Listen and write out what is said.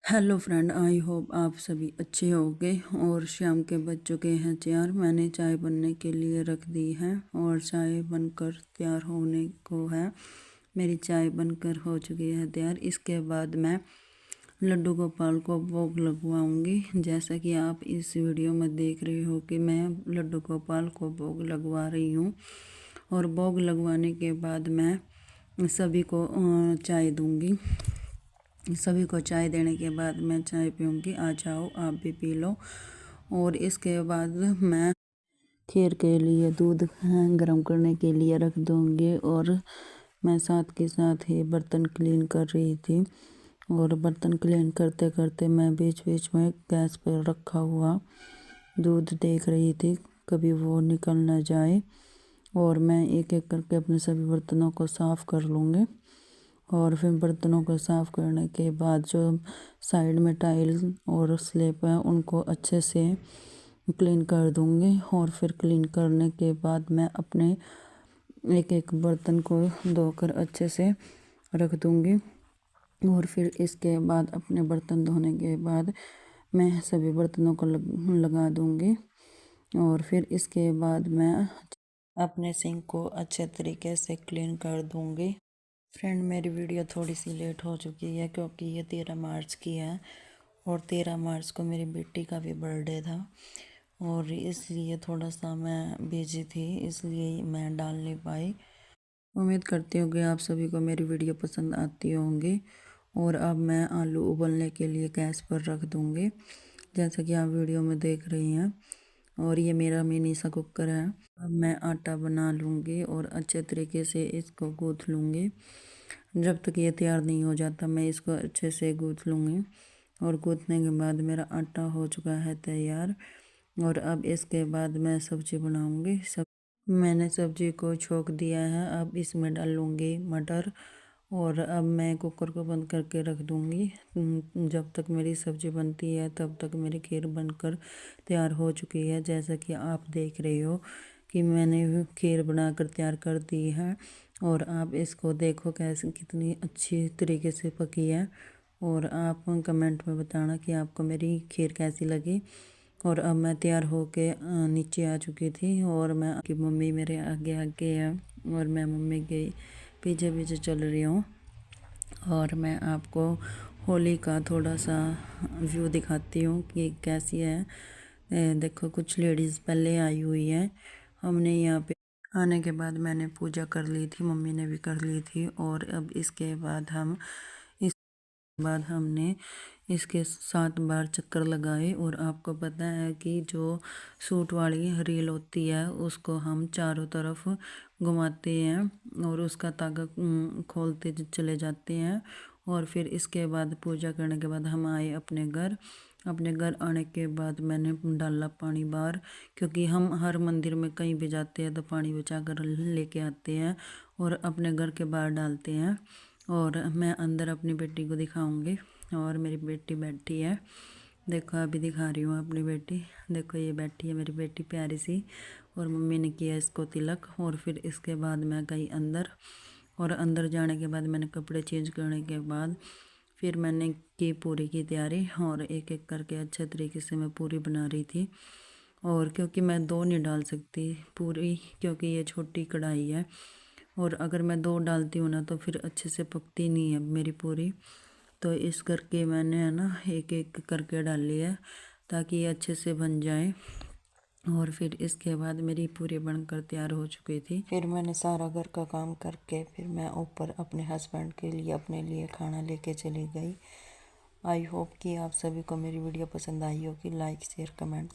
Hello friend, I hope आप सभी अच्छे होंगे। और शाम के बज चुके हैं 4। मैंने चाय बनने के लिए रख दी है और चाय बनकर तैयार होने को है। मेरी चाय बनकर हो चुकी है तैयार। इसके बाद मैं लड्डू गोपाल को भोग लगवाऊंगी। जैसा कि आप इस वीडियो में देख रहे हो कि मैं लड्डू गोपाल को भोग लगवा रही हूँ। और भोग लगवाने के बाद मैं सभी को चाय दूंगी। सभी को चाय देने के बाद मैं चाय पीऊँगी। आ जाओ आप भी पी लो। और इसके बाद मैं खीर के लिए दूध गर्म करने के लिए रख दूँगी। और मैं साथ के साथ ही बर्तन क्लीन कर रही थी। और बर्तन क्लीन करते करते मैं बीच बीच में गैस पर रखा हुआ दूध देख रही थी, कभी वो निकल ना जाए। और मैं एक एक करके अपने सभी बर्तनों को साफ़ कर लूँगी। और फिर बर्तनों को साफ़ करने के बाद जो साइड में टाइल और स्लैब है उनको अच्छे से क्लीन कर दूँगी। और फिर क्लीन करने के बाद मैं अपने एक एक बर्तन को धोकर अच्छे से रख दूँगी। और फिर इसके बाद अपने बर्तन धोने के बाद मैं सभी बर्तनों को लगा दूँगी। और फिर इसके बाद मैं अपने सिंक को अच्छे तरीके से क्लीन कर दूँगी। फ्रेंड, मेरी वीडियो थोड़ी सी लेट हो चुकी है क्योंकि ये 13 मार्च की है और 13 मार्च को मेरी बेटी का भी बर्थडे था। और इसलिए थोड़ा सा मैं बिजी थी, इसलिए मैं डाल नहीं पाई। उम्मीद करती हूँ कि आप सभी को मेरी वीडियो पसंद आती होंगी। और अब मैं आलू उबलने के लिए गैस पर रख दूँगी, जैसा कि आप वीडियो में देख रही हैं। और ये मेरा मिनी सा कुकर है। अब मैं आटा बना लूँगी और अच्छे तरीके से इसको गूँथ लूँगी। जब तक ये तैयार नहीं हो जाता मैं इसको अच्छे से गूँथ लूँगी। और गूँथने के बाद मेरा आटा हो चुका है तैयार। और अब इसके बाद मैं सब्ज़ी बनाऊँगी। मैंने सब्ज़ी को छोंक दिया है। अब इसमें डाल लूँगी मटर। और अब मैं कुकर को बंद करके रख दूँगी। जब तक मेरी सब्ज़ी बनती है तब तक मेरी खीर बनकर तैयार हो चुकी है। जैसा कि आप देख रहे हो कि मैंने खीर बनाकर तैयार कर दी है। और आप इसको देखो कैसे कितनी अच्छी तरीके से पकी है। और आप कमेंट में बताना कि आपको मेरी खीर कैसी लगी। और अब मैं तैयार होके नीचे आ चुकी थी। और मैं कि मम्मी मेरे आगे आगे है और मैं मम्मी के पीछे पीछे चल रही हूँ। और मैं आपको होली का थोड़ा सा व्यू दिखाती हूँ कि कैसी है। देखो, कुछ लेडीज़ पहले आई हुई है। हमने यहाँ पे आने के बाद मैंने पूजा कर ली थी, मम्मी ने भी कर ली थी। और अब इसके बाद हमने इसके 7 बार चक्कर लगाए। और आपको पता है कि जो सूट वाली रील होती है उसको हम चारों तरफ घुमाते हैं और उसका तागा खोलते चले जाते हैं। और फिर इसके बाद पूजा करने के बाद हम आए अपने घर। अपने घर आने के बाद मैंने डाला पानी बाहर, क्योंकि हम हर मंदिर में कहीं भी जाते हैं तो पानी बचा कर लेके आते हैं और अपने घर के बाहर डालते हैं। और मैं अंदर अपनी बेटी को दिखाऊंगी। और मेरी बेटी बैठी है, देखो अभी दिखा रही हूँ अपनी बेटी। देखो ये बैठी है मेरी बेटी प्यारी सी। और मम्मी ने किया इसको तिलक। और फिर इसके बाद मैं गई अंदर। और अंदर जाने के बाद मैंने कपड़े चेंज करने के बाद फिर मैंने की पूरी की तैयारी। और एक एक करके अच्छे तरीके से मैं पूरी बना रही थी। और क्योंकि मैं 2 नहीं डाल सकती पूरी, क्योंकि ये छोटी कढ़ाई है। और अगर मैं 2 डालती हूँ ना तो फिर अच्छे से पकती नहीं है मेरी पूरी। तो इस करके मैंने है ना एक एक करके डाली है ताकि ये अच्छे से बन जाए। और फिर इसके बाद मेरी पूरी बनकर तैयार हो चुकी थी। फिर मैंने सारा घर का काम करके फिर मैं ऊपर अपने हस्बैंड के लिए अपने लिए खाना लेके चली गई। आई होप कि आप सभी को मेरी वीडियो पसंद आई होगी। Like share comments